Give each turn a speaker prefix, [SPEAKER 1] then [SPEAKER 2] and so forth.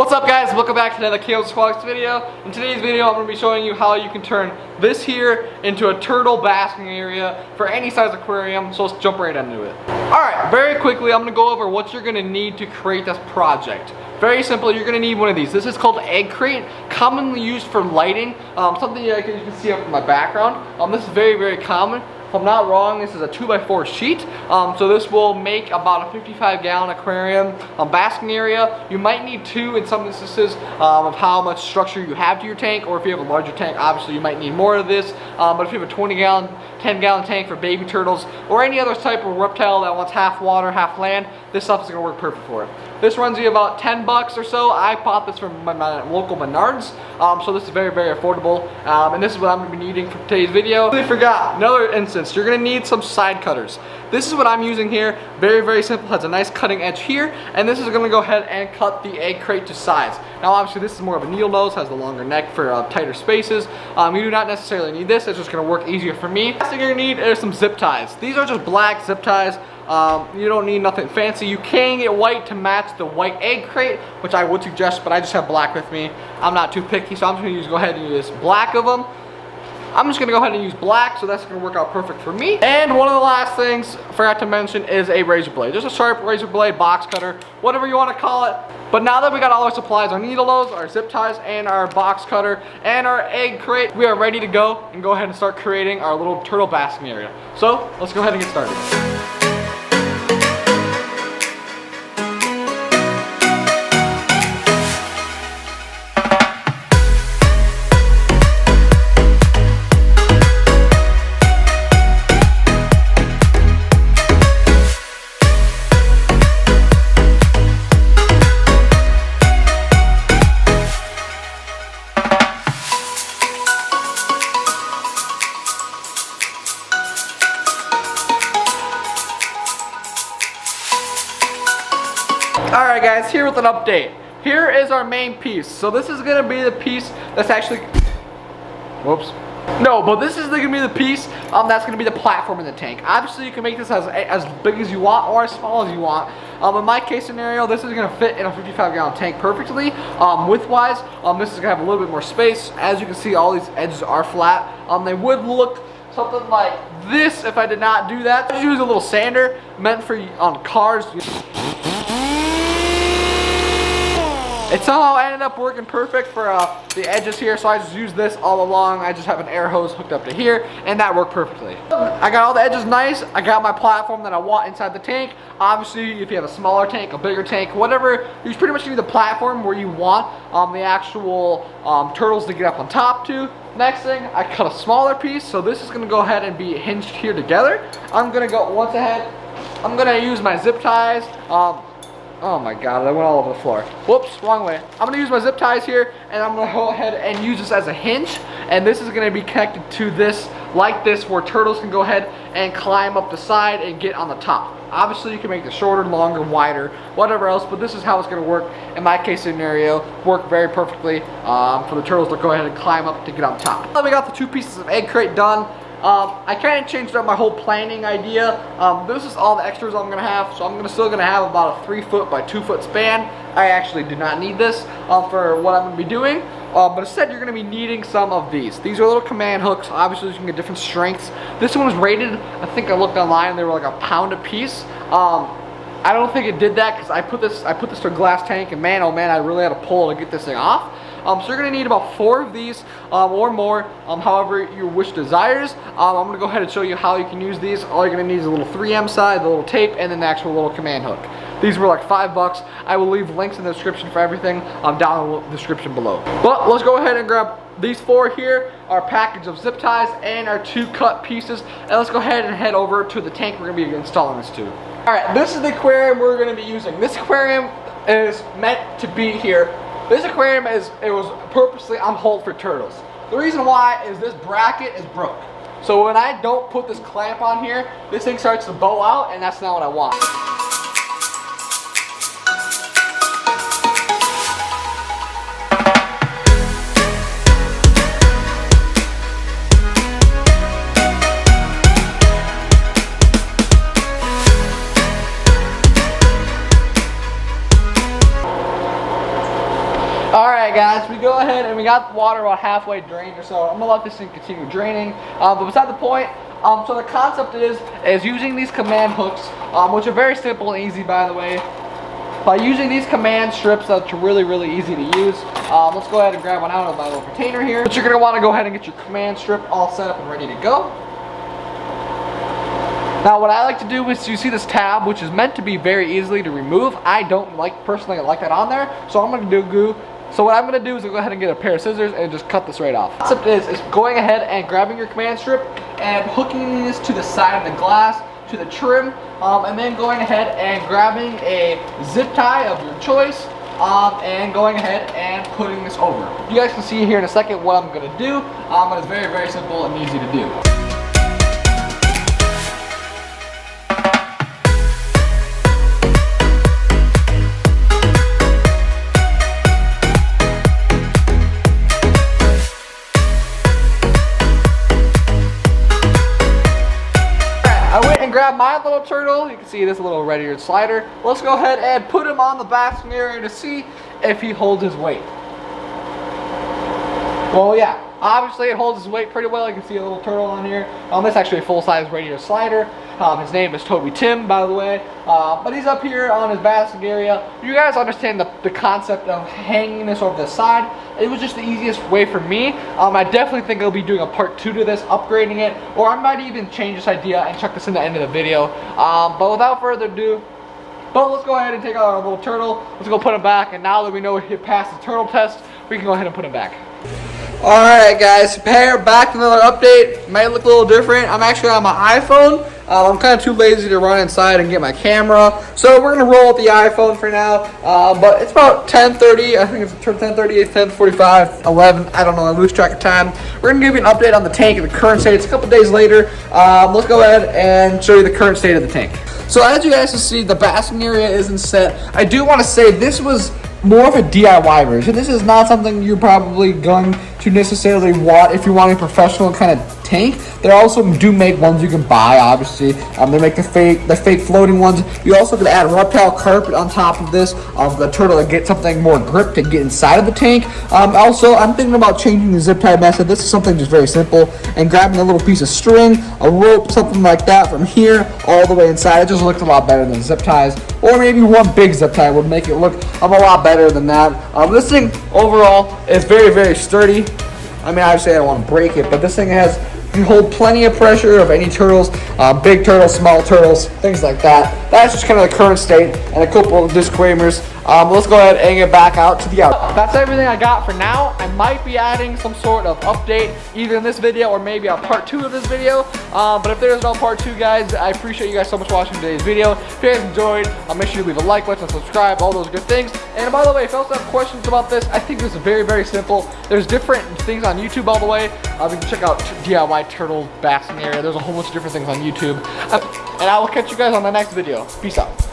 [SPEAKER 1] What's up guys, welcome back to another Aquatics video. In today's video I'm going to be showing you how you can turn this here into a turtle basking area for any size aquarium, so let's jump right into it. Alright, very quickly I'm going to go over what you're going to need to create this project. Very simple, you're going to need one of these. This is called an egg crate, commonly used for lighting, something you can see up in my background. This is very common. If I'm not wrong, this is a 2x4 sheet, so this will make about a 55-gallon aquarium basking area. You might need two in some instances of how much structure you have to your tank, or if you have a larger tank, obviously you might need more of this. But if you have a 20-gallon, 10-gallon tank for baby turtles, or any other type of reptile that wants half water, half land, this stuff is going to work perfect for it. This runs you about 10 bucks or so. I bought this from my local Menards, so this is very affordable, and this is what I'm going to be needing for today's video. I forgot, another instance, you're going to need some side cutters. This is what I'm using here, very simple, has a nice cutting edge here, and this is going to go ahead and cut the egg crate to size. Now obviously this is more of a needle nose, has the longer neck for tighter spaces. You do not necessarily need this, it's just going to work easier for me. Last thing you're going to need is some zip ties. These are just black zip ties. You don't need nothing fancy. You can get white to match the white egg crate, which I would suggest, but I just have black with me. I'm not too picky, so I'm just going to go ahead and use black of them. I'm just going to go ahead and use black, so that's going to work out perfect for me. And one of the last things I forgot to mention is a razor blade. Just a sharp razor blade, box cutter, whatever you want to call it. But now that we got all our supplies, our needle nose, our zip ties, and our box cutter, and our egg crate, we are ready to go and go ahead and start creating our little turtle basking area. So let's go ahead and get started. Alright guys, here with an update. Here is our main piece. So this is going to be the piece that's actually... Whoops. No, but this is going to be the piece that's going to be the platform in the tank. Obviously you can make this as big as you want or as small as you want. In my case scenario, this is going to fit in a 55-gallon tank perfectly. Width-wise, this is going to have a little bit more space. As you can see, all these edges are flat. They would look something like this if I did not do that. I just use a little sander meant for on cars. It somehow ended up working perfect for the edges here, so I just used this all along. I just have an air hose hooked up to here, and that worked perfectly. I got all the edges nice. I got my platform that I want inside the tank. Obviously, if you have a smaller tank, a bigger tank, whatever, you pretty much need the platform where you want the actual turtles to get up on top to. Next thing, I cut a smaller piece, so this is going to go ahead and be hinged here together. I'm going to go once ahead. I'm going to use my zip ties. Oh my god, I went all over the floor. Whoops, wrong way. I'm going to use my zip ties here, and I'm going to go ahead and use this as a hinge. And this is going to be connected to this, like this, where turtles can go ahead and climb up the side and get on the top. Obviously, you can make it shorter, longer, wider, whatever else, but this is how it's going to work. In my case scenario, work very perfectly for the turtles to go ahead and climb up to get on top. Now we got the two pieces of egg crate done. I kind of changed up my whole planning idea. This is all the extras I'm going to have, so I'm still going to have about a 3-foot by 2-foot span. I actually do not need this for what I'm going to be doing, but instead you're going to be needing some of these. These are little command hooks. Obviously you can get different strengths. This one was rated, I think I looked online, they were like a pound a piece. I don't think it did that because I put this to a glass tank, and man, oh man, I really had to pull to get this thing off. So you're going to need about 4 of these or more, however your wish desires. I'm going to go ahead and show you how you can use these. All you're going to need is a little 3M side, the little tape, and then the actual little command hook. These were like $5. I will leave links in the description for everything down in the description below. But let's go ahead and grab these 4 here, our package of zip ties, and our 2 cut pieces. And let's go ahead and head over to the tank we're going to be installing this to. Alright, this is the aquarium we're going to be using. This aquarium is meant to be here. This aquarium was purposely on hold for turtles. The reason why is this bracket is broke. So when I don't put this clamp on here, this thing starts to bow out, and that's not what I want. Alright guys, we go ahead and we got the water about halfway drained or so. I'm gonna let this thing continue draining, but beside the point. So the concept is using these command hooks, which are very simple and easy, by the way. By using these command strips that are really easy to use. Let's go ahead and grab one out of my little container here. But you're gonna want to go ahead and get your command strip all set up and ready to go. Now what I like to do is, you see this tab, which is meant to be very easily to remove. I don't personally like that on there, so I'm gonna do So what I'm going to do is go ahead and get a pair of scissors and just cut this right off. The concept is going ahead and grabbing your command strip and hooking this to the side of the glass, to the trim, and then going ahead and grabbing a zip tie of your choice, and going ahead and putting this over. You guys can see here in a second what I'm going to do, but it's very simple and easy to do. Grab my little turtle. You can see this little red-eared slider. Let's go ahead and put him on the basking area to see if he holds his weight. Well, yeah, obviously it holds his weight pretty well. You can see a little turtle on here. This is actually a full-size red-eared slider. His name is Toby Tim, by the way. But he's up here on his basking area. You guys understand the concept of hanging this over the side. It was just the easiest way for me. I definitely think I'll be doing a part 2 to this, upgrading it, or I might even change this idea and chuck this in the end of the video. But without further ado, let's go ahead and take out our little turtle. Let's go put him back, and now that we know he passed the turtle test, we can go ahead and put him back. Alright guys, back to another update. Might look a little different. I'm actually on my iPhone. I'm kind of too lazy to run inside and get my camera, so we're going to roll with the iPhone for now. But it's about 10:30. I think it's 10:30, it's 10:45, 11. I don't know, I lose track of time. We're going to give you an update on the tank and the current state. It's a couple days later. Let's go ahead and show you the current state of the tank. So as you guys can see, the basking area isn't set. I do want to say this was more of a DIY version. This is not something you're probably going to necessarily want if you want a professional kind of tank. They also do make ones you can buy, obviously. They make the fake floating ones. You also can add reptile carpet on top of this, the turtle, to get something more grip to get inside of the tank. Also, I'm thinking about changing the zip tie method. This is something just very simple, and grabbing a little piece of string, a rope, something like that from here all the way inside. It just looks a lot better than zip ties, or maybe one big zip tie would make it look a lot better than that. This thing overall is very sturdy. I mean, obviously I don't want to break it, but this thing can hold plenty of pressure of any turtles, big turtles, small turtles, things like that. That's just kind of the current state, and a couple of disclaimers. Let's go ahead and get back out to the out. That's everything I got for now. I might be adding some sort of update either in this video or maybe a part 2 of this video. But if there is no part 2, guys, I appreciate you guys so much for watching today's video. If you guys enjoyed, make sure you leave a like, and subscribe, all those good things. And by the way, if you also have questions about this, I think this is very simple. There's different things on YouTube all the way. You can check out DIY turtle basking area. There's a whole bunch of different things on YouTube. And I will catch you guys on the next video. Peace out.